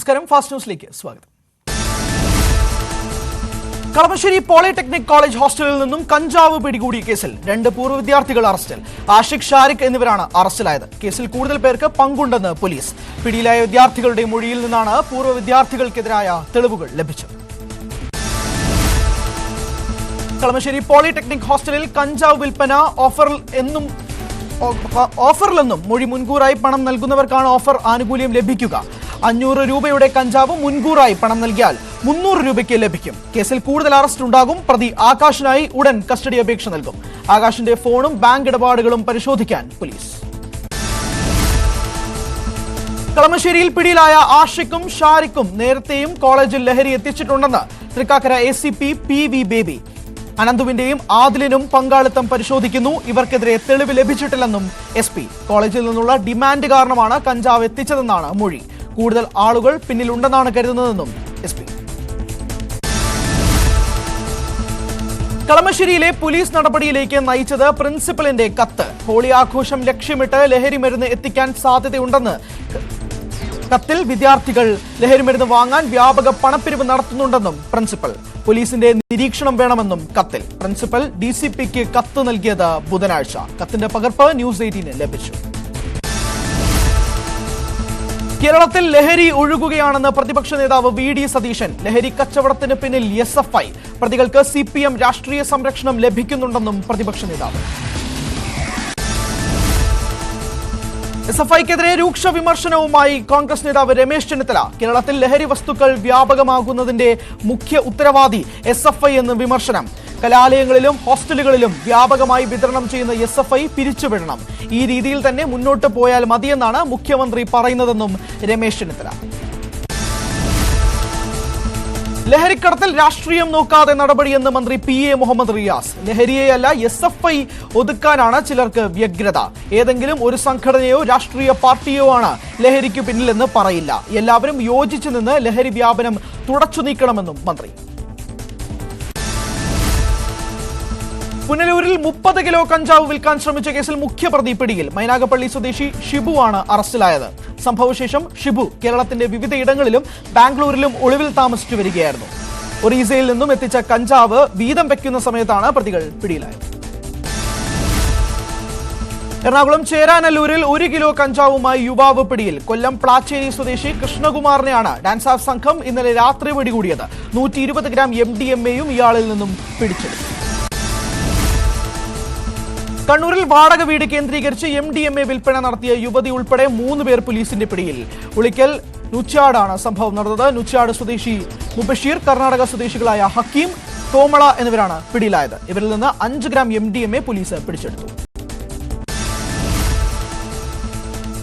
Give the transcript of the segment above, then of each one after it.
നമസ്കാരം, ഫാസ്റ്റ് ന്യൂസിലേക്ക് സ്വാഗതം. കളമശ്ശേരി പോളിടെക്നിക് കോളേജ് ഹോസ്റ്റലിൽ നിന്നും കഞ്ചാവ് പിടികൂടിയ കേസിൽ 2 പൂർവ്വ വിദ്യാർത്ഥികൾ അറസ്റ്റിൽ. ആഷിഖ്, ഷാരിഖ് എന്നിവരാണ് അറസ്റ്റിലായത്. കേസിൽ കൂടുതൽ പേർക്ക് പങ്കുണ്ടെന്ന് പോലീസ്. പിടിയിലായ വിദ്യാർത്ഥികളുടെ മൊഴിയിൽ നിന്നാണ് പൂർവ്വ വിദ്യാർത്ഥികൾക്കെതിരായ തെളിവുകൾ ലഭിച്ചത്. കളമശ്ശേരി പോളിടെക്നിക് ഹോസ്റ്റലിൽ കഞ്ചാവ് വിൽപ്പന ഓഫറിലെന്നും മൊഴി. മുൻകൂറായി പണം നൽകുന്നവർക്കാണ് ഓഫർ ആനുകൂല്യം ലഭിക്കുക. 500 രൂപയുടെ കഞ്ചാവ് മുൻകൂറായി പണം നൽകിയാൽ 300 രൂപയ്ക്ക് ലഭിക്കും. കേസിൽ കൂടുതൽ അറസ്റ്റ് ഉണ്ടാകും. പ്രതി ആകാശിനായി ഉടൻ കസ്റ്റഡി അപേക്ഷ നൽകും. ആകാശിന്റെ ഫോണും ബാങ്ക് ഇടപാടുകളും പരിശോധിക്കാൻ പോലീസ്. കളമശ്ശേരിയിൽ പിടിയിലായ ആഷിഖും ഷാരിഖും നേരത്തെയും കോളേജിൽ ലഹരി എത്തിച്ചിട്ടുണ്ടെന്ന് തൃക്കാക്കര ACP PV ബേബി. അനന്തുവിന്റെയും ആദിലിനും പങ്കാളിത്തം പരിശോധിക്കുന്നു. ഇവർക്കെതിരെ തെളിവ് ലഭിച്ചിട്ടില്ലെന്നും SP. കോളേജിൽ നിന്നുള്ള ഡിമാൻഡ് കാരണമാണ് കഞ്ചാവ് എത്തിച്ചതെന്നാണ് മൊഴി. കൂടുതൽ ആളുകൾ പിന്നിലുണ്ടെന്നാണ് കരുതുന്നതെന്നും SP. കളമശ്ശേരിയിലെ പോലീസ് നടപടിയിലേക്ക് നയിച്ചത് പ്രിൻസിപ്പലിന്റെ കത്ത്. ഹോളി ആഘോഷം ലക്ഷ്യമിട്ട് ലഹരി മരുന്ന് എത്തിക്കാൻ സാധ്യതയുണ്ടെന്ന് കത്തിൽ. വിദ്യാർത്ഥികൾ ലഹരി മരുന്ന് വാങ്ങാൻ വ്യാപക പണപ്പിരിവ് നടത്തുന്നുണ്ടെന്നും പ്രിൻസിപ്പൽ. പോലീസിന്റെ നിരീക്ഷണം വേണമെന്നും കത്തിൽ. പ്രിൻസിപ്പൽ DCPക്ക് കത്ത് നൽകിയത് ബുധനാഴ്ച. കത്തിന്റെ പകർപ്പ് ന്യൂസ് 18 ലഭിച്ചു. കേരളത്തിൽ ലഹരി ഒഴുകുകയാണെന്ന് പ്രതിപക്ഷ നേതാവ് VD സതീശൻ. ലഹരി കച്ചവടത്തിന് പിന്നിൽ SFI. പ്രതികൾക്ക് CPM രാഷ്ട്രീയ സംരക്ഷണം ലഭിക്കുന്നുണ്ടെന്നും പ്രതിപക്ഷ നേതാവ്. SFIക്കെതിരെ രൂക്ഷ വിമർശനവുമായി കോൺഗ്രസ് നേതാവ് രമേശ് ചെന്നിത്തല. കേരളത്തിൽ ലഹരി വസ്തുക്കൾ വ്യാപകമാകുന്നതിന്റെ മുഖ്യ ഉത്തരവാദി SFI എന്ന് വിമർശനം. കലാലയങ്ങളിലും ഹോസ്റ്റലുകളിലും വ്യാപകമായി വിതരണം ചെയ്യുന്ന SFI പിരിച്ചുവിടണം. ഈ രീതിയിൽ തന്നെ മുന്നോട്ട് പോയാൽ മതിയെന്നാണ് മുഖ്യമന്ത്രി പറയുന്നതെന്നും രമേശ് ചെന്നിത്തല. ലഹരിക്കടത്തിൽ രാഷ്ട്രീയം നോക്കാതെ നടപടിയെന്ന് മന്ത്രി PA മുഹമ്മദ് റിയാസ്. ലഹരിയെയല്ല SFI ഒതുക്കാനാണ് ചിലർക്ക് വ്യഗ്രത. ഏതെങ്കിലും ഒരു സംഘടനയോ രാഷ്ട്രീയ പാർട്ടിയോ ആണ് ലഹരിക്കു പിന്നിലെന്ന് പറയില്ല. എല്ലാവരും യോജിച്ചു നിന്ന് ലഹരി വ്യാപനം തുടച്ചു നീക്കണമെന്നും മന്ത്രി. പുനലൂരിൽ 30 കിലോ കഞ്ചാവ് വിൽക്കാൻ ശ്രമിച്ച കേസിൽ മുഖ്യപ്രതി പിടിയിൽ. മൈനാഗപ്പള്ളി സ്വദേശി ഷിബു ആണ് അറസ്റ്റിലായത്. സംഭവശേഷം ഷിബു കേരളത്തിന്റെ വിവിധ ഇടങ്ങളിലും ബാംഗ്ലൂരിലും ഒളിവിൽ താമസിച്ചു വരികയായിരുന്നു. ഒറീസയിൽ നിന്നും എത്തിച്ച കഞ്ചാവ് വീതം വെക്കുന്ന സമയത്താണ് പ്രതികൾ പിടിയിലായത്. എറണാകുളം ചേരാനല്ലൂരിൽ 1 കിലോ കഞ്ചാവുമായി യുവാവ് പിടിയിൽ. കൊല്ലം പ്ലാച്ചേരി സ്വദേശി കൃഷ്ണകുമാറിനെയാണ് ഡാൻസ് ഓഫ് സംഘം ഇന്നലെ രാത്രി പിടികൂടിയത്. 120 ഗ്രാം MDMAയും ഇയാളിൽ നിന്നും പിടിച്ചെടുത്തു. കണ്ണൂരിൽ വാടക വീട് കേന്ദ്രീകരിച്ച് MDMA വിൽപ്പന നടത്തിയ യുവതി ഉൾപ്പെടെ 3 പേർ പോലീസിന്റെ പിടിയിൽ. ഉളിക്കൽ നുച്ചാടാണ് സംഭവം നടന്നത്. നുച്ചാട് സ്വദേശി മുബഷീർ, കർണാടക സ്വദേശികളായ ഹക്കീം, കോമള എന്നിവരാണ് പിടിയിലായത്. ഇവരിൽ നിന്ന് 5 ഗ്രാം MDMA പോലീസ് പിടിച്ചെടുത്തു.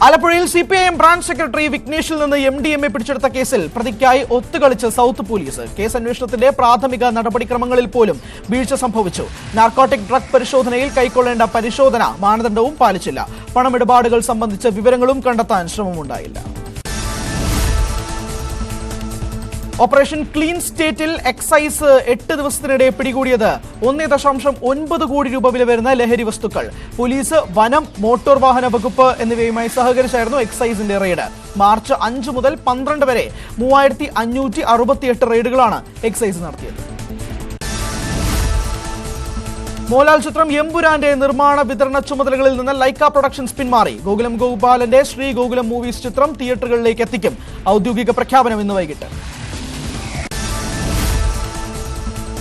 ആലപ്പുഴയിൽ CPIM ബ്രാഞ്ച് സെക്രട്ടറി വിഘ്നേഷിൽ നിന്ന് MDMA പിടിച്ചെടുത്ത കേസിൽ പ്രതിക്കായി ഒത്തുകളിച്ച് സൗത്ത് പോലീസ്. കേസ് അന്വേഷണത്തിന്റെ പ്രാഥമിക നടപടിക്രമങ്ങളിൽ പോലും വീഴ്ച സംഭവിച്ചു. നാർക്കോട്ടിക് ഡ്രഗ് പരിശോധനയിൽ കൈക്കൊള്ളേണ്ട പരിശോധന മാനദണ്ഡവും പാലിച്ചില്ല. പണമിടപാടുകൾ സംബന്ധിച്ച വിവരങ്ങളും കണ്ടെത്താൻ ശ്രമമുണ്ടായില്ല. ഓപ്പറേഷൻ ക്ലീൻ സ്റ്റേറ്റിൽ എക്സൈസ് 8 ദിവസത്തിനിടെ പിടികൂടിയത് 1.9 കോടി രൂപ വില വരുന്ന ലഹരി വസ്തുക്കൾ. പോലീസ്, വനം, മോട്ടോർ വാഹന വകുപ്പ് എന്നിവയുമായി സഹകരിച്ചായിരുന്നു എക്സൈസിന്റെ റെയ്ഡ്. മാർച്ച് 5 മുതൽ 12 വരെ 3568 റെയ്ഡുകളാണ് എക്സൈസ് നടത്തിയത്. മോഹൻലാൽ ചിത്രം എമ്പുരാന്റെ നിർമ്മാണ വിതരണ ചുമതലകളിൽ നിന്ന് ലൈക്ക പ്രൊഡക്ഷൻസ് പിന്മാറി. ഗോകുലം ഗോപാലന്റെ ശ്രീ ഗോകുലം മൂവീസ് ചിത്രം തിയേറ്ററുകളിലേക്ക് എത്തിക്കും. ഔദ്യോഗിക പ്രഖ്യാപനം ഇന്ന് വൈകിട്ട്.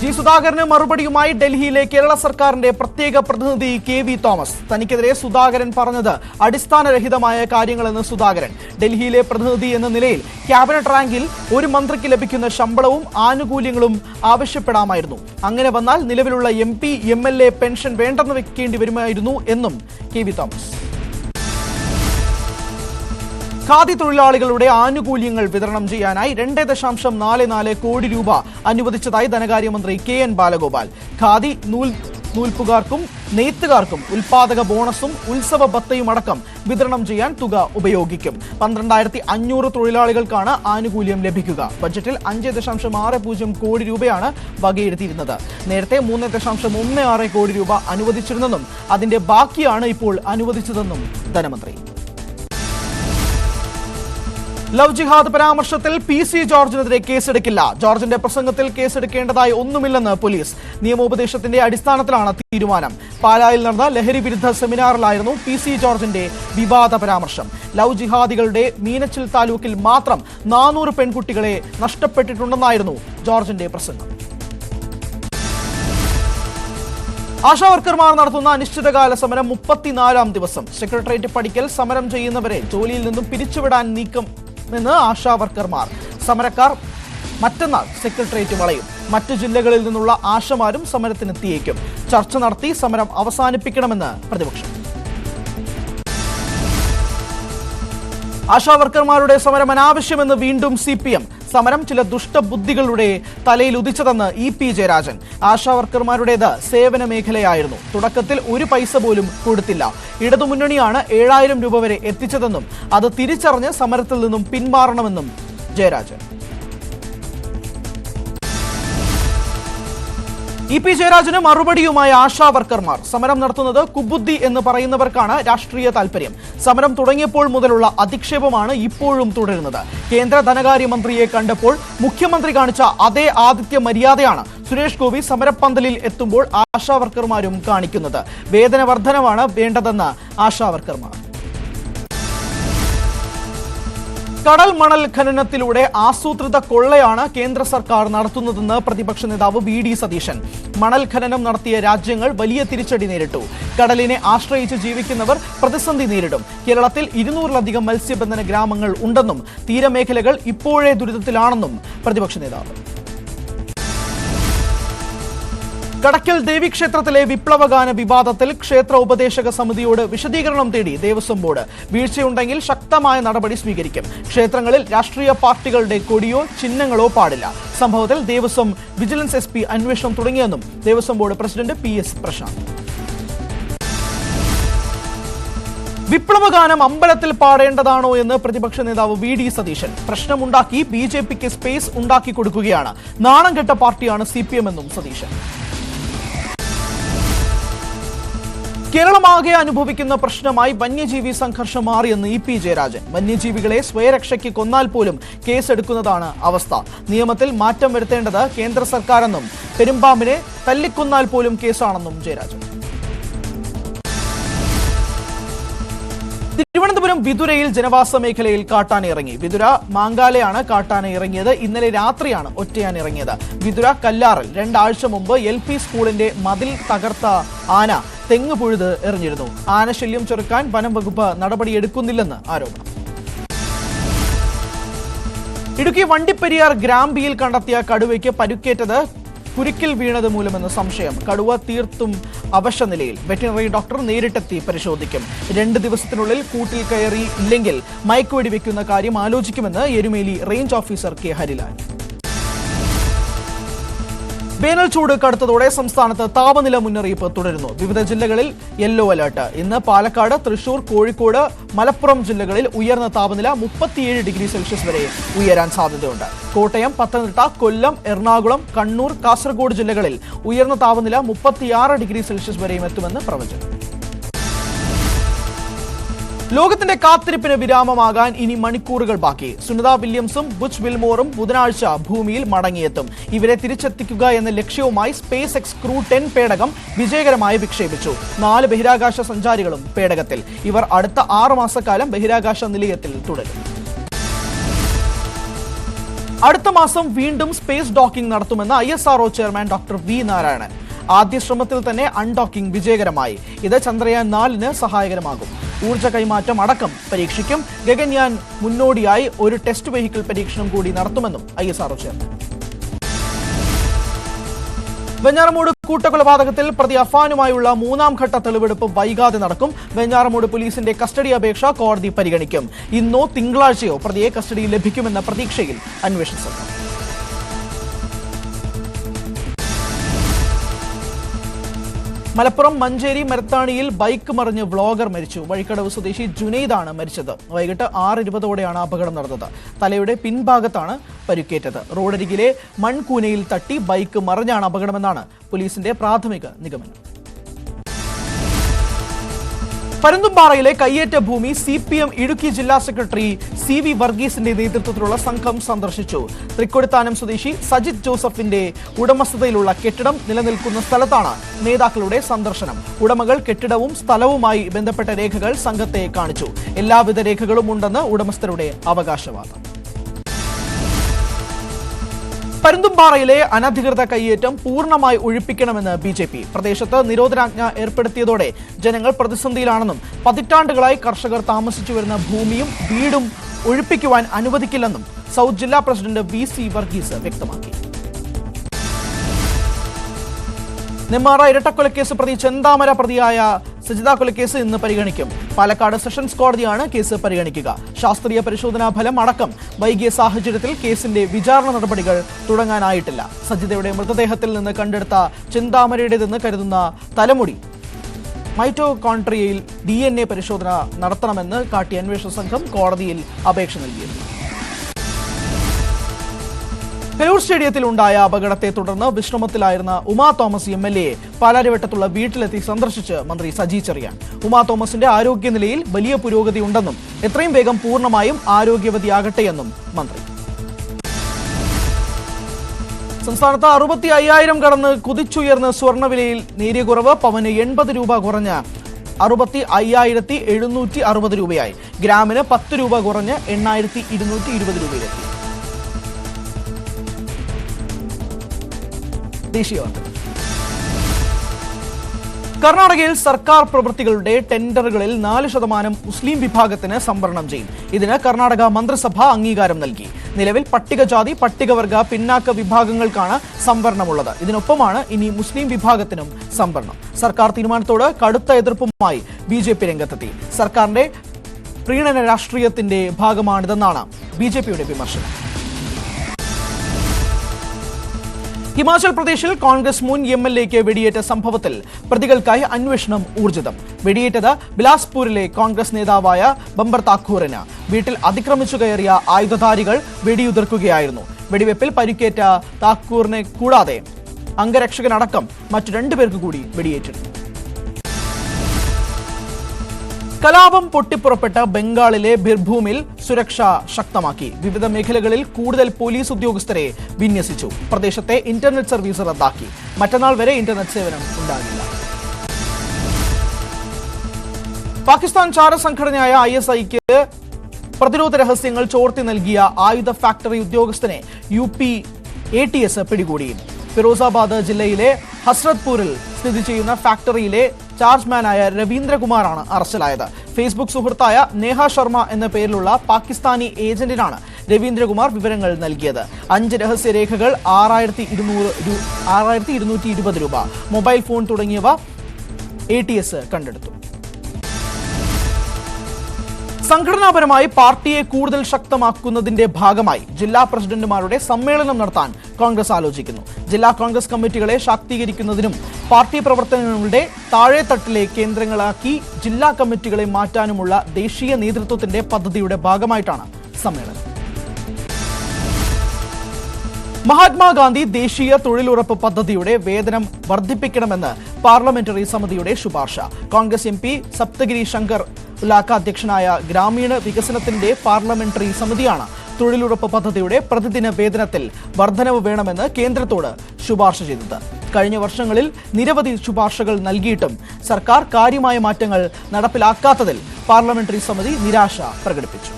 G. സുധാകരന് മറുപടിയുമായി ഡൽഹിയിലെ കേരള സർക്കാരിന്റെ പ്രത്യേക പ്രതിനിധി KV തോമസ്. തനിക്കെതിരെ സുധാകരൻ പറഞ്ഞത് അടിസ്ഥാനരഹിതമായ കാര്യങ്ങളെന്ന് സുധാകരൻ. ഡൽഹിയിലെ പ്രതിനിധി എന്ന നിലയിൽ ക്യാബിനറ്റ് റാങ്കിൽ ഒരു മന്ത്രിക്ക് ലഭിക്കുന്ന ശമ്പളവും ആനുകൂല്യങ്ങളും ആവശ്യപ്പെടാമായിരുന്നു. അങ്ങനെ വന്നാൽ നിലവിലുള്ള MP MLA പെൻഷൻ വേണ്ടെന്ന് വെക്കേണ്ടി വരുമായിരുന്നു എന്നും KV തോമസ്. ഖാദി തൊഴിലാളികളുടെ ആനുകൂല്യങ്ങൾ വിതരണം ചെയ്യാനായി 2.44 കോടി രൂപ അനുവദിച്ചതായി ധനകാര്യമന്ത്രി KN ബാലഗോപാൽ. ഖാദി നൂൽപ്പുകാർക്കും നെയ്ത്തുകാർക്കും ഉൽപാദക ബോണസും ഉത്സവ ഭത്തയും അടക്കം വിതരണം ചെയ്യാൻ തുക ഉപയോഗിക്കും. 12,500 തൊഴിലാളികൾക്കാണ് ആനുകൂല്യം ലഭിക്കുക. ബജറ്റിൽ 5.60 കോടി രൂപയാണ് വകയിരുത്തിയിരുന്നത്. നേരത്തെ 3.16 കോടി രൂപ അനുവദിച്ചിരുന്നെന്നും അതിന്റെ ബാക്കിയാണ് ഇപ്പോൾ അനുവദിച്ചതെന്നും ധനമന്ത്രി. ലവ് ജിഹാദ് പരാമർശത്തിൽ PC ജോർജിനെതിരെ കേസെടുക്കില്ല. ജോർജിന്റെ പ്രസംഗത്തിൽ കേസെടുക്കേണ്ടതായി ഒന്നുമില്ലെന്ന് പോലീസ്. നിയമോപദേശത്തിന്റെ അടിസ്ഥാനത്തിലാണ് തീരുമാനം. പാലായിൽ നടന്ന ലഹരി വിരുദ്ധ സെമിനാറിലായിരുന്നു PC ജോർജിന്റെ വിവാദ പരാമർശം. ലവ് ജിഹാദികളുടെ മീനച്ചിൽ താലൂക്കിൽ മാത്രം 400 പെൺകുട്ടികളെ നഷ്ടപ്പെട്ടിട്ടുണ്ടെന്നായിരുന്നു ജോർജിന്റെ പ്രസംഗം. ആശാവർക്കർമാർ നടത്തുന്ന അനിശ്ചിതകാല സമരം 34ാം ദിവസം. സെക്രട്ടേറിയറ്റ് പടിക്കൽ സമരം ചെയ്യുന്നവരെ ജോലിയിൽ നിന്നും പിരിച്ചുവിടാൻ നീക്കമെന്ന് ആശാവർക്കർമാർ. സമരക്കാർ മറ്റന്നാൾ സെക്രട്ടേറിയറ്റ് വളയും. മറ്റു ജില്ലകളിൽ നിന്നുള്ള ആശമാരും സമരത്തിനെത്തിയേക്കും. ചർച്ച നടത്തി സമരം അവസാനിപ്പിക്കണമെന്ന് പ്രതിപക്ഷം. ആശാവർക്കർമാരുടെ സമരം അനാവശ്യമെന്ന് വീണ്ടും CPM. സമരം ചില ദുഷ്ടബുദ്ധികളുടെ തലയിൽ ഉദിച്ചതെന്ന് EP ജയരാജൻ. ആശാവർക്കർമാരുടേത് സേവന മേഖലയായിരുന്നു. തുടക്കത്തിൽ 1 പൈസ പോലും കൊടുത്തില്ല. ഇടതുമുന്നണിയാണ് 7000 രൂപ വരെ എത്തിച്ചതെന്നും അത് തിരിച്ചറിഞ്ഞ് സമരത്തിൽ നിന്നും പിന്മാറണമെന്നും ജയരാജൻ. EP ജയരാജന് മറുപടിയുമായി ആശാവർക്കർമാർ. സമരം നടത്തുന്നത് കുബുദ്ധി എന്ന് പറയുന്നവർക്കാണ് രാഷ്ട്രീയ താൽപര്യം. സമരം തുടങ്ങിയപ്പോൾ മുതലുള്ള അധിക്ഷേപമാണ് ഇപ്പോഴും തുടരുന്നത്. കേന്ദ്ര ധനകാര്യമന്ത്രിയെ കണ്ടപ്പോൾ മുഖ്യമന്ത്രി കാണിച്ച അതേ ആതിഥ്യ മര്യാദയാണ് സുരേഷ് ഗോപി സമരപ്പന്തലിൽ എത്തുമ്പോൾ ആശാവർക്കർമാരും കാണിക്കുന്നത്. വേതന വർധനവാണ് വേണ്ടതെന്ന് ആശാവർക്കർമാർ. കടൽ മണൽ ഖനനത്തിലൂടെ ആസൂത്രിത കൊള്ളയാണ് കേന്ദ്ര സർക്കാർ നടത്തുന്നതെന്ന് പ്രതിപക്ഷ നേതാവ് VD സതീശൻ. മണൽ ഖനനം നടത്തിയ രാജ്യങ്ങൾ വലിയ തിരിച്ചടി നേരിട്ടു. കടലിനെ ആശ്രയിച്ച് ജീവിക്കുന്നവർ പ്രതിസന്ധി നേരിടും. കേരളത്തിൽ 200-ലധികം മത്സ്യബന്ധന ഗ്രാമങ്ങൾ ഉണ്ടെന്നും തീരമേഖലകൾ ഇപ്പോഴേ ദുരിതത്തിലാണെന്നും പ്രതിപക്ഷ നേതാവ്. കടക്കൽ ദേവീക്ഷേത്രത്തിലെ വിപ്ലവഗാന വിവാദത്തിൽ ക്ഷേത്ര ഉപദേശക സമിതിയോട് വിശദീകരണം തേടി ദേവസ്വം ബോർഡ്. വീഴ്ചയുണ്ടെങ്കിൽ ശക്തമായ നടപടി സ്വീകരിക്കും. ക്ഷേത്രങ്ങളിൽ രാഷ്ട്രീയ പാർട്ടികളുടെ കൊടിയോ ചിഹ്നങ്ങളോ പാടില്ല. സംഭവത്തിൽ ദേവസ്വം വിജിലൻസ് SP അന്വേഷണം തുടങ്ങിയെന്നും Devaswom board president PS Prashanth. വിപ്ലവഗാനം അമ്പലത്തിൽ പാടേണ്ടതാണോ എന്ന് പ്രതിപക്ഷ നേതാവ് VD സതീശൻ. പ്രശ്നമുണ്ടാക്കി BJPക്ക് സ്പേസ് ഉണ്ടാക്കി കൊടുക്കുകയാണ്. നാണം കെട്ട പാർട്ടിയാണ് CPM എന്നും സതീശൻ. കേരളമാകെ അനുഭവിക്കുന്ന പ്രശ്നമായി വന്യജീവി സംഘർഷം മാറിയെന്ന് EP ജയരാജൻ. വന്യജീവികളെ സ്വയരക്ഷയ്ക്ക് കൊന്നാൽ പോലും കേസെടുക്കുന്നതാണ് അവസ്ഥ. നിയമത്തിൽ മാറ്റം വരുത്തേണ്ടത് കേന്ദ്ര സർക്കാരെന്നും പെരുമ്പാമ്പിനെ തല്ലിക്കൊന്നാൽ പോലും കേസാണെന്നും ജയരാജൻ. തിരുവനന്തപുരം വിതുരയിൽ ജനവാസ മേഖലയിൽ കാട്ടാന ഇറങ്ങി. വിതുര മാങ്കാലയാണ് കാട്ടാന ഇറങ്ങിയത്. ഇന്നലെ രാത്രിയാണ് ഒറ്റയാൻ ഇറങ്ങിയത്. വിതുര കല്ലാറിൽ 2 ആഴ്ച മുമ്പ് LP സ്കൂളിന്റെ മതിൽ തകർത്ത ആന തെങ്ങ് പുഴുത് എറിഞ്ഞിരുന്നു. ആനശല്യം ചെറുക്കാൻ വനം വകുപ്പ് നടപടിയെടുക്കുന്നില്ലെന്ന് ആരോപണം. ഇടുക്കി വണ്ടിപ്പെരിയാർ ഗ്രാമ്പിയിൽ കണ്ടെത്തിയ കടുവയ്ക്ക് പരുക്കേറ്റത് കുരുക്കിൽ വീണത് മൂലമെന്ന് സംശയം. കടുവ തീർത്തും അവശ നിലയിൽ. വെറ്റിനറി ഡോക്ടർ നേരിട്ടെത്തി പരിശോധിക്കും. 2 ദിവസത്തിനുള്ളിൽ കൂട്ടിൽ കയറി ഇല്ലെങ്കിൽ മയക്കുവെടി വെക്കുന്ന കാര്യം ആലോചിക്കുമെന്ന് Erumeli range officer K Harilal. വേനൽ ചൂട് കടുത്തതോടെ സംസ്ഥാനത്ത് താപനില മുന്നറിയിപ്പ് തുടരുന്നു. വിവിധ ജില്ലകളിൽ യെല്ലോ അലർട്ട്. ഇന്ന് പാലക്കാട്, തൃശൂർ, കോഴിക്കോട്, മലപ്പുറം ജില്ലകളിൽ ഉയർന്ന താപനില 37 ഡിഗ്രി സെൽഷ്യസ് വരെ ഉയരാൻ സാധ്യതയുണ്ട്. കോട്ടയം, പത്തനംതിട്ട, കൊല്ലം, എറണാകുളം, കണ്ണൂർ, കാസർഗോഡ് ജില്ലകളിൽ ഉയർന്ന താപനില 36 ഡിഗ്രി സെൽഷ്യസ് വരെയും എത്തുമെന്ന് പ്രവചനം. ലോകത്തിന്റെ കാത്തിരിപ്പിന് വിരാമമാകാൻ ഇനി മണിക്കൂറുകൾ ബാക്കി. സുനിത വില്യംസും ബുച്ച് വിൽമോറും ബുധനാഴ്ച ഭൂമിയിൽ മടങ്ങിയെത്തും. ഇവരെ തിരിച്ചെത്തിക്കുക എന്ന ലക്ഷ്യവുമായി SpaceX Crew 10 പേടകം വിജയകരമായി വിക്ഷേപിച്ചു. 4 ബഹിരാകാശ സഞ്ചാരികളും പേടകത്തിൽ. ഇവർ അടുത്ത 6 മാസക്കാലം ബഹിരാകാശ നിലയത്തിൽ തുടരും. അടുത്ത മാസം വീണ്ടും സ്പേസ് ഡോക്കിംഗ് നടത്തുമെന്ന് ISRO chairman doctor V Narayanan. ആദ്യ ശ്രമത്തിൽ തന്നെ അൺഡോക്കിംഗ് വിജയകരമായി. ഇത് ചന്ദ്രയാൻ 4 സഹായകരമാകും. ഊർജ്ജ കൈമാറ്റം അടക്കം പരീക്ഷിക്കും. ഗഗൻയാൻ മുന്നോടിയായി ഒരു ടെസ്റ്റ് വെഹിക്കിൾ പരീക്ഷണം കൂടി നടത്തുമെന്നും ISRO ചെയർമാൻ. വെഞ്ഞാറമൂട് കൂട്ടക്കൊലപാതകത്തിൽ പ്രതി അഫാനുമായുള്ള 3ാം ഘട്ട തെളിവെടുപ്പ് വൈകാതെ നടക്കും. വെഞ്ഞാറമൂട് പോലീസിന്റെ കസ്റ്റഡി അപേക്ഷ കോടതി പരിഗണിക്കും. ഇന്നോ തിങ്കളാഴ്ചയോ പ്രതിയെ കസ്റ്റഡിയിൽ ലഭിക്കുമെന്ന പ്രതീക്ഷയിൽ അന്വേഷണ സംഘം. മലപ്പുറം മഞ്ചേരി മരത്താണിയിൽ ബൈക്ക് മറിഞ്ഞ് വ്ളോഗർ മരിച്ചു. വഴിക്കടവ് സ്വദേശി ജുനൈദാണ് മരിച്ചത്. വൈകിട്ട് 6:20 അപകടം നടന്നത്. തലയുടെ പിൻഭാഗത്താണ് പരിക്കേറ്റത്. റോഡരികിലെ മൺകൂനയിൽ തട്ടി ബൈക്ക് മറിഞ്ഞാണ് അപകടമെന്നാണ് പോലീസിന്റെ പ്രാഥമിക നിഗമനം. പരുന്തുംപാറയിലെ കയ്യേറ്റ ഭൂമി CPM ഇടുക്കി ജില്ലാ സെക്രട്ടറി CV വർഗീസിന്റെ നേതൃത്വത്തിലുള്ള സംഘം സന്ദർശിച്ചു. തൃക്കൊടിത്താനം സ്വദേശി സജിത് ജോസഫിന്റെ ഉടമസ്ഥതയിലുള്ള കെട്ടിടം നിലനിൽക്കുന്ന സ്ഥലത്താണ് നേതാക്കളുടെ സന്ദർശനം. ഉടമകൾ കെട്ടിടവും സ്ഥലവുമായി ബന്ധപ്പെട്ട രേഖകൾ സംഘത്തെ കാണിച്ചു. എല്ലാവിധ രേഖകളും ഉണ്ടെന്ന് ഉടമസ്ഥരുടെ അവകാശവാദം. പരുന്തുംപാറയിലെ അനധികൃത കയ്യേറ്റം പൂർണ്ണമായി ഒഴിപ്പിക്കണമെന്ന് BJP. പ്രദേശത്ത് നിരോധനാജ്ഞ ഏർപ്പെടുത്തിയതോടെ ജനങ്ങൾ പ്രതിസന്ധിയിലാണെന്നും പതിറ്റാണ്ടുകളായി കർഷകർ താമസിച്ചു വരുന്ന ഭൂമിയും വീടും ഒഴിപ്പിക്കുവാൻ അനുവദിക്കില്ലെന്നും സൗത്ത് ജില്ലാ പ്രസിഡന്റ് VC വർഗീസ് വ്യക്തമാക്കി. നെന്മാറ ഇരട്ടക്കൊലക്കേസ് പ്രതി ചെന്താമര പ്രതിയായ സജിത കൊലക്കേസ് ഇന്ന് പരിഗണിക്കും. പാലക്കാട് സെഷൻസ് കോടതിയാണ് കേസ് പരിഗണിക്കുക. ശാസ്ത്രീയ പരിശോധനാ ഫലം അടക്കം വൈകിയ സാഹചര്യത്തിൽ കേസിന്റെ വിചാരണ നടപടികൾ തുടങ്ങാനായിട്ടില്ല. സജിതയുടെ മൃതദേഹത്തിൽ നിന്ന് കണ്ടെടുത്ത ചെന്താമരയുടേതെന്ന് കരുതുന്ന തലമുടി മൈറ്റോകോൺട്രിയയിൽ DNA പരിശോധന നടത്തണമെന്ന് കാട്ടി അന്വേഷണ സംഘം കോടതിയിൽ അപേക്ഷ നൽകിയിരുന്നു. കലൂർ സ്റ്റേഡിയത്തിൽ ഉണ്ടായ അപകടത്തെ തുടർന്ന് വിശ്രമത്തിലായിരുന്ന ഉമാ തോമസ് MLA പാലാരിവട്ടത്തുള്ള വീട്ടിലെത്തി സന്ദർശിച്ച് മന്ത്രി സജി ചെറിയാൻ. ഉമാ തോമസിന്റെ ആരോഗ്യനിലയിൽ വലിയ പുരോഗതി ഉണ്ടെന്നും എത്രയും വേഗം പൂർണ്ണമായും ആരോഗ്യവതിയാകട്ടെയെന്നും മന്ത്രി. സംസ്ഥാനത്ത് 65,000 കടന്ന് കുതിച്ചുയർന്ന് സ്വർണ്ണവിലയിൽ നേരിയ കുറവ്. പവന് 80 രൂപ കുറഞ്ഞ് 65,760 രൂപയായി. ഗ്രാമിന് 10 രൂപ കുറഞ്ഞ് 8,220 രൂപയിലെത്തി. കർണാടകയിൽ സർക്കാർ പ്രവൃത്തികളുടെ ടെൻഡറുകളിൽ 4% മുസ്ലിം വിഭാഗത്തിന് സംവരണം ചെയ്യും. ഇതിന് കർണാടക മന്ത്രിസഭ അംഗീകാരം നൽകി. നിലവിൽ പട്ടികജാതി, പട്ടികവർഗ, പിന്നാക്ക വിഭാഗങ്ങൾക്കാണ് സംവരണമുള്ളത്. ഇതിനൊപ്പമാണ് ഇനി മുസ്ലിം വിഭാഗത്തിനും സംവരണം. സർക്കാർ തീരുമാനത്തോട് കടുത്ത എതിർപ്പുമായി BJP രംഗത്തെത്തി. സർക്കാരിന്റെ പ്രീണന രാഷ്ട്രീയത്തിന്റെ ഭാഗമാണിതെന്നാണ് BJPയുടെ വിമർശനം. ഹിമാചൽ പ്രദേശിൽ കോൺഗ്രസ് മുൻ MLAക്ക് വെടിയേറ്റ സംഭവത്തിൽ പ്രതികൾക്കായി അന്വേഷണം ഊർജിതം. വെടിയേറ്റത് ബിലാസ്പൂരിലെ കോൺഗ്രസ് നേതാവായ ബംബർ താക്കൂറിന്. വീട്ടിൽ അതിക്രമിച്ചു കയറിയ ആയുധധാരികൾ വെടിയുതിർക്കുകയായിരുന്നു. വെടിവെപ്പിൽ പരിക്കേറ്റ താക്കൂറിനെ കൂടാതെ അംഗരക്ഷകനടക്കം മറ്റു 2 പേർക്ക് കൂടി വെടിയേറ്റിരുന്നു. കലാപം പൊട്ടിപ്പുറപ്പെട്ട ബംഗാളിലെ ബിർഭൂമിൽ സുരക്ഷ ശക്തമാക്കി. വിവിധ മേഖലകളിൽ കൂടുതൽ പോലീസ് ഉദ്യോഗസ്ഥരെ വിന്യസിച്ചു. പ്രദേശത്തെ ഇന്റർനെറ്റ് സർവീസ് റദ്ദാക്കി. മറ്റന്നാൾ വരെ ഇന്റർനെറ്റ് സേവനം ഉണ്ടാകില്ല. പാകിസ്ഥാൻ ചാരസംഘടനയായ ISIക്ക് പ്രതിരോധ രഹസ്യങ്ങൾ ചോർത്തി നൽകിയ ആയുധ ഫാക്ടറി ഉദ്യോഗസ്ഥനെ UP ATS പിടികൂടി. ഫിറോസാബാദ് ജില്ലയിലെ ഹസ്രത്പൂരിൽ സ്ഥിതി ചെയ്യുന്ന ഫാക്ടറിയിലെ ചാർജ്മാനായ രവീന്ദ്രകുമാറാണ് അറസ്റ്റിലായത്. ഫേസ്ബുക്ക് സുഹൃത്തായ നേഹ ശർമ്മ എന്ന പേരിലുള്ള പാകിസ്ഥാനി ഏജന്റിനാണ് രവീന്ദ്രകുമാർ വിവരങ്ങൾ നൽകിയത്. 5 രഹസ്യരേഖകൾ, 6,220 രൂപ, മൊബൈൽ ഫോൺ തുടങ്ങിയവ ATS കണ്ടെടുത്തു. സംഘടനാപരമായി പാർട്ടിയെ കൂടുതൽ ശക്തമാക്കുന്നതിന്റെ ഭാഗമായി ജില്ലാ പ്രസിഡന്റുമാരുടെ സമ്മേളനം നടത്താൻ കോൺഗ്രസ് ആലോചിക്കുന്നു. ജില്ലാ കോൺഗ്രസ് കമ്മിറ്റികളെ ശാക്തീകരിക്കുന്നതിനും പാർട്ടി പ്രവർത്തനങ്ങളുടെ താഴെത്തട്ടിലെ കേന്ദ്രങ്ങളാക്കി ജില്ലാ കമ്മിറ്റികളെ മാറ്റാനുമുള്ള ദേശീയ നേതൃത്വത്തിന്റെ പദ്ധതിയുടെ ഭാഗമായിട്ടാണ് സമ്മേളനം. മഹാത്മാഗാന്ധി ദേശീയ തൊഴിലുറപ്പ് പദ്ധതിയുടെ വേതനം വർദ്ധിപ്പിക്കണമെന്ന് പാർലമെന്ററി സമിതിയുടെ ശുപാർശ. കോൺഗ്രസ് MP സപ്തഗിരി ശങ്കർ ഉലാക്ക അധ്യക്ഷനായ ഗ്രാമീണ വികസനത്തിന്റെ പാർലമെന്ററി സമിതിയാണ് തൊഴിലുറപ്പ് പദ്ധതിയുടെ പ്രതിദിന വേതനത്തിൽ വർധനവ് വേണമെന്ന് കേന്ദ്രത്തോട് ശുപാർശ ചെയ്തത്. കഴിഞ്ഞ വർഷങ്ങളിൽ നിരവധി ശുപാർശകൾ നൽകിയിട്ടും സർക്കാർ കാര്യമായ മാറ്റങ്ങൾ നടപ്പിലാക്കാത്തതിൽ പാർലമെന്ററി സമിതി നിരാശ പ്രകടിപ്പിച്ചു.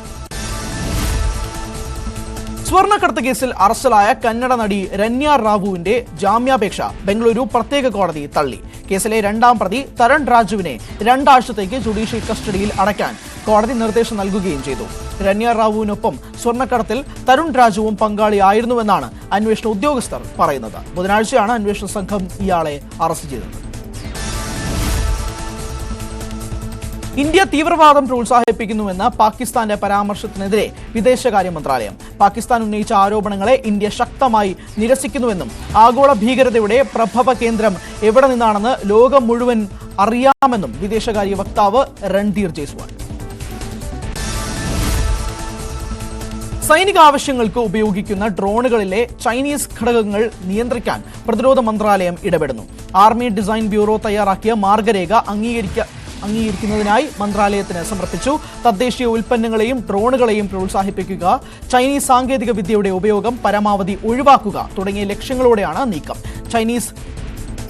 സ്വർണ്ണക്കടത്ത് കേസിൽ അറസ്റ്റിലായ കന്നഡ നടി രന്യ റാവുവിന്റെ ജാമ്യാപേക്ഷ ബംഗളൂരു പ്രത്യേക കോടതി തള്ളി. കേസിലെ 2ാം പ്രതി തരുൺ രാജുവിനെ 2 ആഴ്ചത്തേക്ക് ജുഡീഷ്യൽ കസ്റ്റഡിയിൽ അടയ്ക്കാൻ കോടതി നിർദ്ദേശം നൽകുകയും ചെയ്തു. രന്യ റാവുവിനൊപ്പം സ്വർണ്ണക്കടത്തിൽ തരുൺ രാജുവും പങ്കാളിയായിരുന്നുവെന്നാണ് അന്വേഷണ ഉദ്യോഗസ്ഥർ പറയുന്നത്. ബുധനാഴ്ചയാണ് അന്വേഷണ സംഘം ഇയാളെ അറസ്റ്റ് ചെയ്തത്. ഇന്ത്യ തീവ്രവാദം പ്രോത്സാഹിപ്പിക്കുന്നുവെന്ന പാകിസ്ഥാന്റെ പരാമർശത്തിനെതിരെ വിദേശകാര്യ മന്ത്രാലയം. പാകിസ്ഥാൻ ഉന്നയിച്ച ആരോപണങ്ങളെ ഇന്ത്യ ശക്തമായി നിരസിക്കുന്നുവെന്നും ആഗോള ഭീകരതയുടെ പ്രഭവ കേന്ദ്രം എവിടെ നിന്നാണെന്ന് ലോകം മുഴുവൻ അറിയാമെന്നും വിദേശകാര്യ വക്താവ് രൺധീർ ജയ്സ്വാൾ. സൈനിക ആവശ്യങ്ങൾക്ക് ഉപയോഗിക്കുന്ന ഡ്രോണുകളിലെ ചൈനീസ് ഘടകങ്ങൾ നിയന്ത്രിക്കാൻ പ്രതിരോധ മന്ത്രാലയം ഇടപെടുന്നു. ആർമി ഡിസൈൻ ബ്യൂറോ തയ്യാറാക്കിയ മാർഗരേഖ അംഗീകരിക്കുന്നതിനായി മന്ത്രാലയത്തിന് സമർപ്പിച്ചു. തദ്ദേശീയ ഉൽപ്പന്നങ്ങളെയും ഡ്രോണുകളെയും പ്രോത്സാഹിപ്പിക്കുക, ചൈനീസ് സാങ്കേതിക വിദ്യയുടെ ഉപയോഗം പരമാവധി ഒഴിവാക്കുക തുടങ്ങിയ ലക്ഷ്യങ്ങളോടെയാണ് നീക്കം. ചൈനീസ്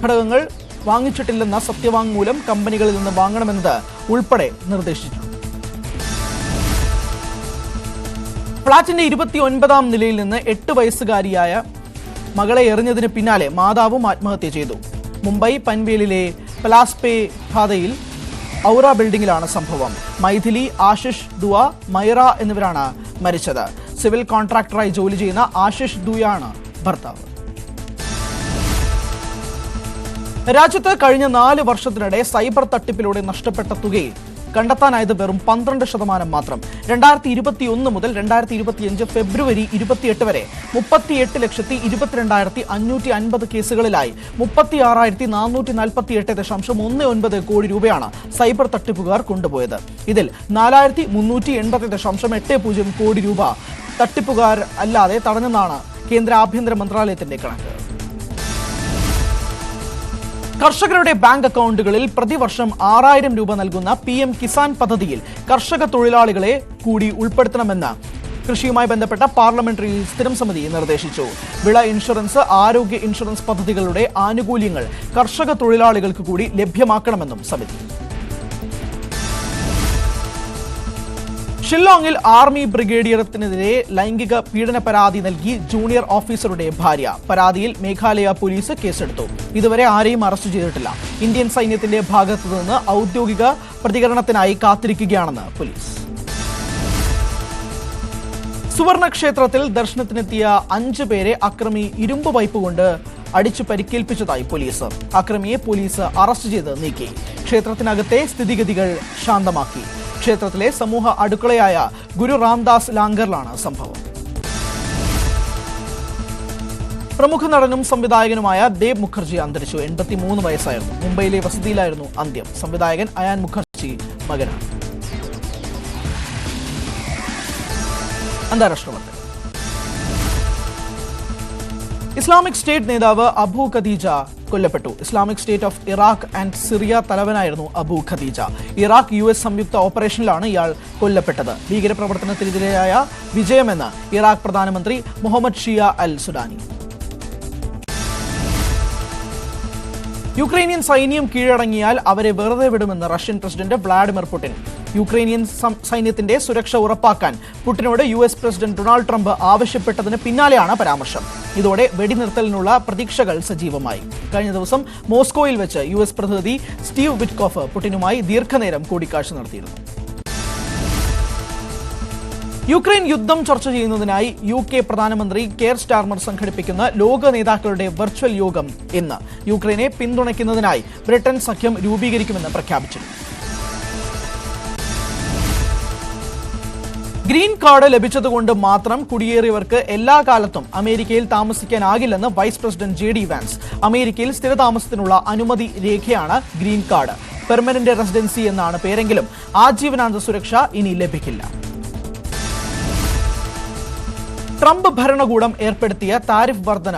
ഘടകങ്ങൾ വാങ്ങിച്ചിട്ടില്ലെന്ന സത്യവാങ്മൂലം കമ്പനികളിൽ നിന്ന് വാങ്ങണമെന്നത് ഉൾപ്പെടെ നിർദ്ദേശിച്ചിട്ടുണ്ട്. ഫ്ളാറ്റിന്റെ 29ാം നിലയിൽ നിന്ന് 8 വയസ്സുകാരിയായ മകളെ എറിഞ്ഞതിന് പിന്നാലെ മാതാവും ആത്മഹത്യ ചെയ്തു. മുംബൈ പൻവേലിലെ പലാസ്പേ പാതയിൽ ഔറ ബിൽഡിംഗിലാണ് സംഭവം. മൈഥിലി, ആശിഷ് ദുവ, മൈറ എന്നിവരാണ് മരിച്ചത്. സിവിൽ കോൺട്രാക്ടറായി ജോലി ചെയ്യുന്ന ആശിഷ് ദുയാണ് ഭർത്താവ്. രാജ്യത്ത് കഴിഞ്ഞ 4 വർഷത്തിനിടെ സൈബർ തട്ടിപ്പിലൂടെ നഷ്ടപ്പെട്ട തുകയിൽ കണ്ടെത്താനായത് വെറും 12% മാത്രം. 2021 മുതൽ 2025 ഫെബ്രുവരി 28 വരെ 38,22,550 കേസുകളിലായി 36,448.19 കോടി രൂപയാണ് സൈബർ തട്ടിപ്പുകാർ കൊണ്ടുപോയത്. ഇതിൽ 4,380.80 കോടി രൂപ തട്ടിപ്പുകാർ അല്ലാതെ തടഞ്ഞെന്നാണ് കേന്ദ്ര ആഭ്യന്തര മന്ത്രാലയത്തിന്റെ കണക്ക്. കർഷകരുടെ ബാങ്ക് അക്കൗണ്ടുകളിൽ പ്രതിവർഷം 6,000 രൂപ നൽകുന്ന PM കിസാൻ പദ്ധതിയിൽ കർഷക തൊഴിലാളികളെ കൂടി ഉൾപ്പെടുത്തണമെന്ന് കൃഷിയുമായി ബന്ധപ്പെട്ട പാർലമെന്ററി സ്ഥിരം സമിതി നിർദ്ദേശിച്ചു. വിള ഇൻഷുറൻസ്, ആരോഗ്യ ഇൻഷുറൻസ് പദ്ധതികളുടെ ആനുകൂല്യങ്ങൾ കർഷക തൊഴിലാളികൾക്ക് കൂടി ലഭ്യമാക്കണമെന്നും സമിതി. ഷില്ലോങ്ങിൽ ആർമി ബ്രിഗേഡിയർത്തിനെതിരെ ലൈംഗിക പീഡന പരാതി നൽകി ജൂനിയർ ഓഫീസറുടെ ഭാര്യ. പരാതിയിൽ മേഘാലയ പോലീസ് കേസെടുത്തു. ഇതുവരെ ആരെയും അറസ്റ്റ് ചെയ്തിട്ടില്ല. ഇന്ത്യൻ സൈന്യത്തിന്റെ ഭാഗത്തു നിന്ന് ഔദ്യോഗിക പ്രതികരണത്തിനായി കാത്തിരിക്കുകയാണെന്ന് പോലീസ്. സുവർണ ക്ഷേത്രത്തിൽ ദർശനത്തിനെത്തിയ 5 പേരെ അക്രമി ഇരുമ്പ് പൈപ്പ് കൊണ്ട് അടിച്ചു പരിക്കേൽപ്പിച്ചതായി പോലീസ്. അക്രമിയെ പോലീസ് അറസ്റ്റ് ചെയ്ത് നീക്കി. ക്ഷേത്രത്തിനകത്തെ സ്ഥിതിഗതികൾ ശാന്തമാക്കി. ക്ഷേത്രത്തിലെ സമൂഹ അടുക്കളയായ ഗുരു രാംദാസ് ലാംഗറിലാണ് സംഭവം. പ്രമുഖ നടനും സംവിധായകനുമായ ദേബ് മുഖർജി അന്തരിച്ചു. 83 വയസ്സായിരുന്നു. മുംബൈയിലെ വസതിയിലായിരുന്നു അന്ത്യം. സംവിധായകൻ അയാൻ മുഖർജി മകനാണ്. അന്താരാഷ്ട്ര വാർത്തകൾ. ഇസ്ലാമിക് സ്റ്റേറ്റ് നേതാവ് അബു ഖദീജ കൊല്ലപ്പെട്ടു. Islamic State of Iraq and Syria തലവനായിരുന്നു അബു ഖദീജ. ഇറാഖ് US സംയുക്ത ഓപ്പറേഷനിലാണ് ഇയാൾ കൊല്ലപ്പെട്ടത്. ഭീകരപ്രവർത്തനത്തിനെതിരായ വിജയമെന്ന് ഇറാഖ് പ്രധാനമന്ത്രി Mohammed Shia al Sudani. Ukrainian സൈന്യം കീഴടങ്ങിയാൽ അവരെ വെറുതെ വിടുമെന്ന് Russian president Vladimir Putin. Ukrainian സൈന്യത്തിന്റെ സുരക്ഷ ഉറപ്പാക്കാൻ പുടിനോട് US പ്രസിഡന്റ് ഡൊണാൾഡ് ട്രംപ് ആവശ്യപ്പെട്ടതിന് പിന്നാലെയാണ് പരാമർശം. ഇതോടെ വെടിനിർത്തലിനുള്ള പ്രതീക്ഷകൾ സജീവമായി. കഴിഞ്ഞ ദിവസം മോസ്കോയിൽ വെച്ച് US പ്രതിനിധി സ്റ്റീവ് വിറ്റ്കോഫ് പുടിനുമായി ദീർഘനേരം കൂടിക്കാഴ്ച നടത്തിയിരുന്നു. യുക്രൈൻ യുദ്ധം ചർച്ച ചെയ്യുന്നതിനായി UK പ്രധാനമന്ത്രി കെയർ സ്റ്റാർമർ സംഘടിപ്പിക്കുന്ന ലോക നേതാക്കളുടെ വെർച്വൽ യോഗം ഇന്ന്. യുക്രൈനെ പിന്തുണയ്ക്കുന്നതിനായി ബ്രിട്ടൻ സഖ്യം രൂപീകരിക്കുമെന്ന് പ്രഖ്യാപിച്ചു. ഗ്രീൻ കാർഡ് ലഭിച്ചതുകൊണ്ട് മാത്രം കുടിയേറിയവർക്ക് എല്ലാ കാലത്തും അമേരിക്കയിൽ താമസിക്കാനാകില്ലെന്ന് വൈസ് പ്രസിഡന്റ് JD വാൻസ്. അമേരിക്കയിൽ സ്ഥിരതാമസത്തിനുള്ള അനുമതി രേഖയാണ് ഗ്രീൻ കാർഡ്. പെർമനന്റ് റെസിഡൻസി എന്നാണ് പേരെങ്കിലും ആജീവനാന്ത സുരക്ഷ ഇനി ലഭിക്കില്ല. ട്രംപ് ഭരണകൂടം ഏർപ്പെടുത്തിയ താരിഫ് വർധന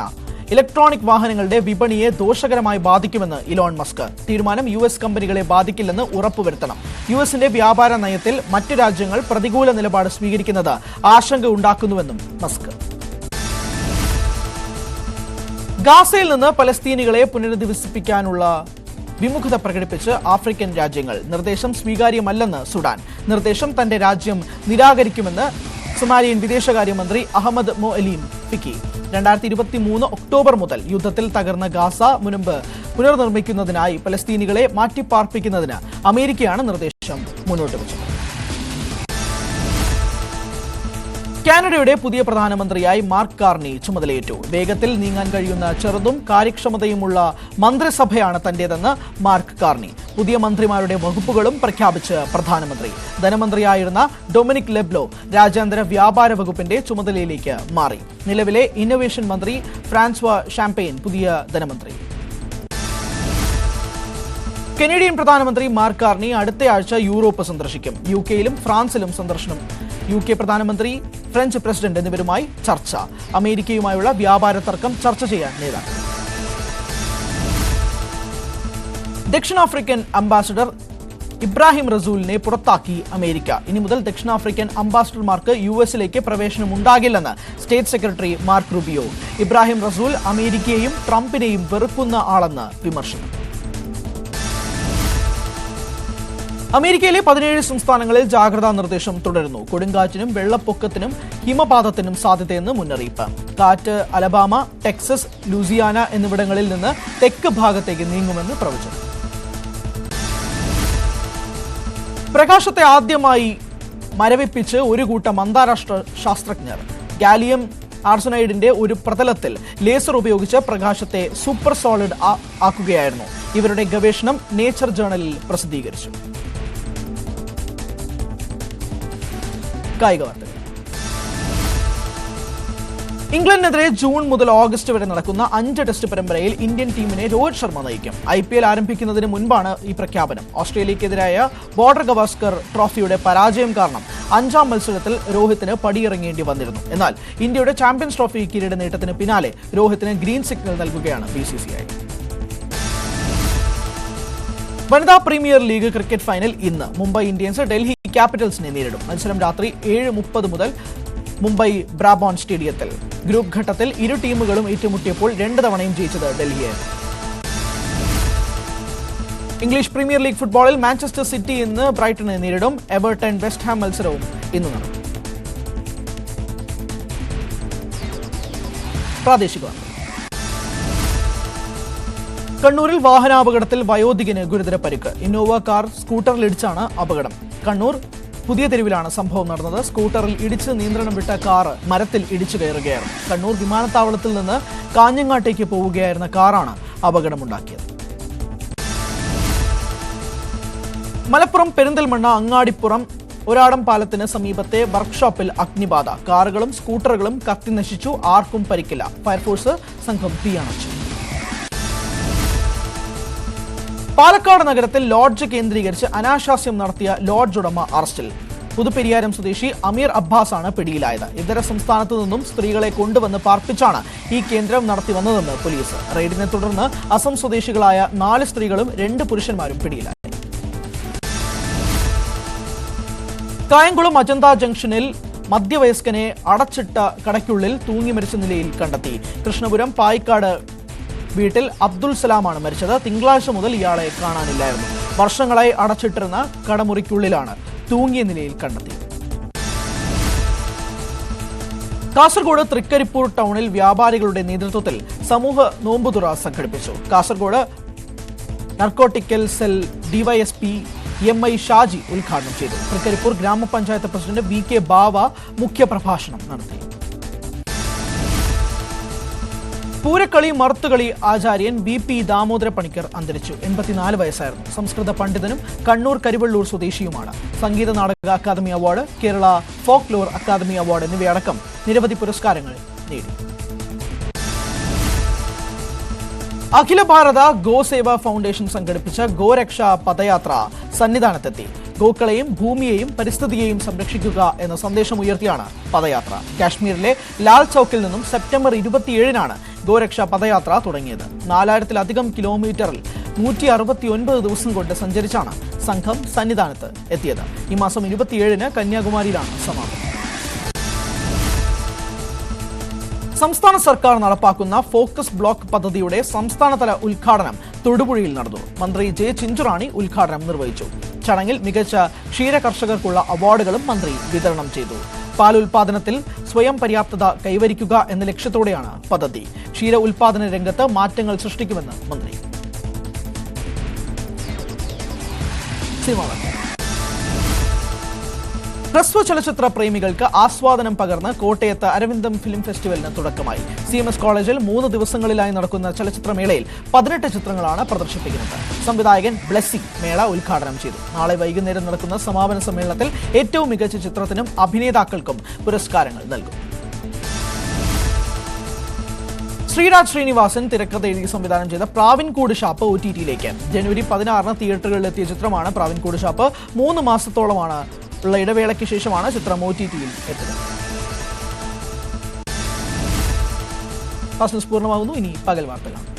ഇലക്ട്രോണിക് വാഹനങ്ങളുടെ വിപണിയെ ദോഷകരമായി ബാധിക്കുമെന്ന് ഇലോൺ മസ്ക്. തീരുമാനം US കമ്പനികളെ ബാധിക്കില്ലെന്ന് ഉറപ്പുവരുത്തണം. USന്റെ വ്യാപാര നയത്തിൽ മറ്റ് രാജ്യങ്ങൾ പ്രതികൂല നിലപാട് സ്വീകരിക്കുന്നത് ആശങ്ക ഉണ്ടാക്കുന്നുവെന്നും മസ്ക്. ഗാസയിൽ നിന്ന് പലസ്തീനികളെ പുനരധിവസിപ്പിക്കാനുള്ള വിമുഖത പ്രകടിപ്പിച്ച് ആഫ്രിക്കൻ രാജ്യങ്ങൾ. നിർദ്ദേശം സ്വീകാര്യമല്ലെന്ന് സുഡാൻ. നിർദ്ദേശം തന്റെ രാജ്യം നിരാകരിക്കുമെന്ന് സൊമാലിയൻ വിദേശകാര്യമന്ത്രി അഹമ്മദ് മൊഅലിം ഫിക്കി. 2023 ഒക്ടോബർ മുതൽ യുദ്ധത്തിൽ തകർന്ന ഗാസ മുൻപ് പുനർനിർമ്മിക്കുന്നതിനായി പലസ്തീനികളെ മാറ്റിപ്പാർപ്പിക്കുന്നതിന് അമേരിക്കയാണ് നിർദ്ദേശം മുന്നോട്ട് വെച്ചത്. കാനഡയുടെ പുതിയ പ്രധാനമന്ത്രിയായി മാർക്ക് കാർണി ചുമതലയേറ്റു. വേഗത്തിൽ നീങ്ങാൻ കഴിയുന്ന ചെറുതും കാര്യക്ഷമതയുമുള്ള മന്ത്രിസഭയാണ് തന്റേതെന്ന് മാർക്ക് കാർണി. പുതിയ മന്ത്രിമാരുടെ വകുപ്പുകളും പ്രഖ്യാപിച്ച് പ്രധാനമന്ത്രി. ധനമന്ത്രിയായിരുന്ന ഡൊമിനിക് ലെബ്ലോ രാജ്യാന്തര വ്യാപാര വകുപ്പിന്റെ ചുമതലയിലേക്ക് മാറി. നിലവിലെ ഇന്നൊവേഷൻ മന്ത്രി ഫ്രാൻസ്വാ ഷാംപെയിൻ പുതിയ ധനമന്ത്രി. കനേഡിയൻ പ്രധാനമന്ത്രി മാർക്ക് കാർണി അടുത്തയാഴ്ച യൂറോപ്പ് സന്ദർശിക്കും. UKയിലും ഫ്രാൻസിലും സന്ദർശനം. UK പ്രധാനമന്ത്രി, ഫ്രഞ്ച് പ്രസിഡന്റ് എന്നിവരുമായി ചർച്ച. അമേരിക്കയുമായുള്ള വ്യാപാര തർക്കം ചർച്ച ചെയ്യാൻ നേതാക്കൾ. ദക്ഷിണാഫ്രിക്കൻ അംബാസഡർ ഇബ്രാഹിം റസൂലിനെ പുറത്താക്കി അമേരിക്ക. ഇനി മുതൽ ദക്ഷിണാഫ്രിക്കൻ അംബാസഡർമാർക്ക് യുഎസിലേക്ക് പ്രവേശനം ഉണ്ടാകില്ലെന്ന് state secretary mark Rubio. Ibrahim റസൂൽ അമേരിക്കയെയും ട്രംപിനെയും വെറുക്കുന്ന ആളെന്ന് വിമർശനം. അമേരിക്കയിലെ 17 സംസ്ഥാനങ്ങളിൽ ജാഗ്രതാ നിർദ്ദേശം തുടരുന്നു. കൊടുങ്കാറ്റിനും വെള്ളപ്പൊക്കത്തിനും ഹിമപാതത്തിനും സാധ്യതയെന്ന് മുന്നറിയിപ്പ്. കാറ്റ് അലബാമ, ടെക്സസ്, ലൂസിയാന എന്നിവിടങ്ങളിൽ നിന്ന് തെക്ക് ഭാഗത്തേക്ക് നീങ്ങുമെന്ന് പ്രവചനം. പ്രകാശത്തെ ആദ്യമായി മരവിപ്പിച്ച് ഒരു കൂട്ടം അന്താരാഷ്ട്ര ശാസ്ത്രജ്ഞർ ഗാലിയം ആർസനൈഡിന്റെ ഒരു പ്രതലത്തിൽ ലേസർ ഉപയോഗിച്ച് പ്രകാശത്തെ സൂപ്പർ സോളിഡ് ആക്കുകയായിരുന്നു. ഇവരുടെ ഗവേഷണം നേച്ചർ ജേണലിൽ പ്രസിദ്ധീകരിച്ചു. കായിക വാർത്തകൾ. ഇംഗ്ലണ്ടിനെതിരെ ജൂൺ മുതൽ ഓഗസ്റ്റ് വരെ നടക്കുന്ന 5 ടെസ്റ്റ് പരമ്പരയിൽ ഇന്ത്യൻ ടീമിനെ രോഹിത് ശർമ്മ നയിക്കും. IPL ആരംഭിക്കുന്നതിന് മുൻപാണ് ഈ പ്രഖ്യാപനം. ഓസ്ട്രേലിയക്കെതിരായ ബോർഡർ ഗവാസ്കർ ട്രോഫിയുടെ പരാജയം കാരണം 5ാം മത്സരത്തിൽ രോഹിത്തിന് പടിയിറങ്ങേണ്ടി വന്നിരുന്നു. എന്നാൽ ഇന്ത്യയുടെ ചാമ്പ്യൻസ് ട്രോഫി കിരീട നേട്ടത്തിന് പിന്നാലെ രോഹിത്തിന് ഗ്രീൻ സിഗ്നൽ നൽകുകയാണ് BCCI. വനിതാ പ്രീമിയർ ലീഗ് ക്രിക്കറ്റ് ഫൈനൽ ഇന്ന്. മുംബൈ ഇന്ത്യൻസ് ഡൽഹി ക്യാപിറ്റൽസിനെ നേരിടും. മത്സരം രാത്രി 7:30 മുതൽ മുംബൈ ബ്രാബോൺ സ്റ്റേഡിയത്തിൽ. ഗ്രൂപ്പ് ഘട്ടത്തിൽ ഇരു ടീമുകളും ഏറ്റുമുട്ടിയപ്പോൾ 2 തവണയും ജയിച്ചത് ഡൽഹിയായിരുന്നു. ഇംഗ്ലീഷ് പ്രീമിയർ ലീഗ് ഫുട്ബോളിൽ മാഞ്ചസ്റ്റർ സിറ്റി ഇന്ന് ബ്രൈറ്റനെ നേരിടും. എവർട്ടൺ വെസ്റ്റ് ഹാം മത്സരവും ഇന്ന് നടക്കും. പ്രാദേശിക വാർത്തകൾ. കണ്ണൂരിൽ വാഹനാപകടത്തിൽ വയോധികന് ഗുരുതര പരിക്ക്. ഇന്നോവ കാർ സ്കൂട്ടറിലിടിച്ചാണ് അപകടം. കണ്ണൂർ പുതിയ തെരുവിലാണ് സംഭവം നടന്നത്. സ്കൂട്ടറിൽ ഇടിച്ച് നിയന്ത്രണം വിട്ട കാർ മരത്തിൽ ഇടിച്ചു കയറുകയായിരുന്നു. കണ്ണൂർ വിമാനത്താവളത്തിൽ നിന്ന് കാഞ്ഞങ്ങാട്ടേക്ക് പോവുകയായിരുന്ന കാറാണ് അപകടമുണ്ടാക്കിയത്. മലപ്പുറം പെരിന്തൽമണ്ണ അങ്ങാടിപ്പുറം ഒരാടം പാലത്തിന് സമീപത്തെ വർക്ക്ഷോപ്പിൽ അഗ്നിബാധ. കാറുകളും സ്കൂട്ടറുകളും കത്തിനശിച്ചു. ആർക്കും പരിക്കില്ല. ഫയർഫോഴ്സ് സംഘം തീയണച്ചു. പാലക്കാട് നഗരത്തിൽ ലോഡ്ജ് കേന്ദ്രീകരിച്ച് അനാശാസ്യം നടത്തിയ ലോഡ്ജ് ഉടമ അറസ്റ്റിൽ. പുതുപ്പെരിയാരം സ്വദേശി അമീർ അബ്ബാസ് ആണ് പിടിയിലായത്. ഇതര സംസ്ഥാനത്തു നിന്നും സ്ത്രീകളെ കൊണ്ടുവന്ന് പാർപ്പിച്ചാണ് ഈ കേന്ദ്രം നടത്തി വന്നതെന്ന് പോലീസ്. റെയ്ഡിനെ തുടർന്ന് അസം സ്വദേശികളായ 4 സ്ത്രീകളും 2 പുരുഷന്മാരും പിടിയിലായി. കായംകുളം അജന്ത ജംഗ്ഷനിൽ മധ്യവയസ്കനെ അടച്ചിട്ട കടയ്ക്കുള്ളിൽ തൂങ്ങി മരിച്ച നിലയിൽ കണ്ടെത്തി. കൃഷ്ണപുരം പായിക്കാട് വീട്ടിൽ അബ്ദുൽ സലാമാണ് മരിച്ചത്. തിങ്കളാഴ്ച മുതൽ ഇയാളെ കാണാനില്ലായിരുന്നു. വർഷങ്ങളായി അടച്ചിട്ടിരുന്ന കടമുറിക്കുള്ളിലാണ് തൂങ്ങിയ നിലയിൽ കണ്ടെത്തിയത്. കാസർഗോഡ് തൃക്കരിപ്പൂർ ടൗണിൽ വ്യാപാരികളുടെ നേതൃത്വത്തിൽ സമൂഹ നോമ്പുതുറ സംഘടിപ്പിച്ചു. Kasaragod narcotic cell DYSP MI Shaji ഉദ്ഘാടനം ചെയ്തു. തൃക്കരിപ്പൂർ ഗ്രാമപഞ്ചായത്ത് പ്രസിഡന്റ് VK ബാവ മുഖ്യപ്രഭാഷണം നടത്തി. പൂരക്കളി മറുത്തുകളി ആചാര്യൻ BP ദാമോദര പണിക്കർ അന്തരിച്ചു. 84 വയസ്സായിരുന്നു. സംസ്കൃത പണ്ഡിതനും കണ്ണൂർ കരിവള്ളൂർ സ്വദേശിയുമാണ്. Sangeetha Nataka Academy award, Kerala Folklore Academy award എന്നിവയടക്കം നിരവധി പുരസ്കാരങ്ങൾ നേടി. അഖില ഭാരത ഗോസേവ ഫൗണ്ടേഷൻ സംഘടിപ്പിച്ച ഗോരക്ഷ പദയാത്ര സന്നിധാനത്തെത്തി. ഗോക്കളെയും ഭൂമിയെയും പരിസ്ഥിതിയെയും സംരക്ഷിക്കുക എന്ന സന്ദേശം ഉയർത്തിയാണ് പദയാത്ര. കാശ്മീരിലെ ലാൽ ചൌക്കിൽ നിന്നും സെപ്റ്റംബർ 27-നാണ് ഗോരക്ഷ പദയാത്ര തുടങ്ങിയത്. 4000-ലധികം കിലോമീറ്ററിൽ 169 ദിവസം കൊണ്ട് സഞ്ചരിച്ചാണ് സംഘം സന്നിധാനത്ത് എത്തിയത്. ഈ മാസം 27-ന് കന്യാകുമാരിയിലാണ് സമാപനം. സംസ്ഥാന സർക്കാർ നടപ്പാക്കുന്ന ഫോക്കസ് ബ്ലോക്ക് പദ്ധതിയുടെ സംസ്ഥാനതല ഉദ്ഘാടനം തൊടുപുഴയിൽ നടന്നു. മന്ത്രി ജെ ചിഞ്ചുറാണി ഉദ്ഘാടനം നിർവഹിച്ചു. ചടങ്ങിൽ മികച്ച ക്ഷീര കർഷകർക്കുള്ള അവാർഡുകളും മന്ത്രി വിതരണം ചെയ്തു. പാൽ ഉൽപാദനത്തിൽ സ്വയം പര്യാപ്തത കൈവരിക്കുക എന്ന ലക്ഷ്യത്തോടെയാണ് പദ്ധതി. ക്ഷീര ഉൽപാദന രംഗത്ത് മാറ്റങ്ങൾ സൃഷ്ടിക്കുമെന്ന് മന്ത്രി. ഹ്രസ്വ ചലച്ചിത്ര പ്രേമികൾക്ക് ആസ്വാദനം പകർന്ന് കോട്ടയത്ത് അരവിന്ദം ഫിലിം ഫെസ്റ്റിവലിന് തുടക്കമായി. CMS കോളേജിൽ 3 ദിവസങ്ങളിലായി നടക്കുന്ന ചലച്ചിത്രമേളയിൽ 18 ചിത്രങ്ങളാണ് പ്രദർശിപ്പിക്കുന്നത്. സംവിധായകൻ ബ്ലെസ്സി മേള ഉദ്ഘാടനം ചെയ്തു. നാളെ വൈകുന്നേരം നടക്കുന്ന സമാപന സമ്മേളനത്തിൽ ഏറ്റവും മികച്ച ചിത്രത്തിനും അഭിനേതാക്കൾക്കും പുരസ്കാരങ്ങൾ നൽകും. ശ്രീരാജ് ശ്രീനിവാസൻ തിരക്കഥ എഴുതി സംവിധാനം ചെയ്ത പ്രാവിൻകൂട് ഷാപ്പ് OTT-യിലേക്ക്. ജനുവരി 16-ന് തിയേറ്ററുകളിലെത്തിയ ചിത്രമാണ് പ്രാവിൻകൂട് ഷാപ്പ്. 3 മാസത്തോളമാണ് ഉള്ള ഇടവേളയ്ക്ക് ശേഷമാണ് ചിത്രം OTT-യിൽ എത്തുന്നത്. ഫാസ്റ്റ് ന്യൂസ് പൂർണ്ണമാകുന്നു. ഇനി പകൽ വാർത്തകളാണ്.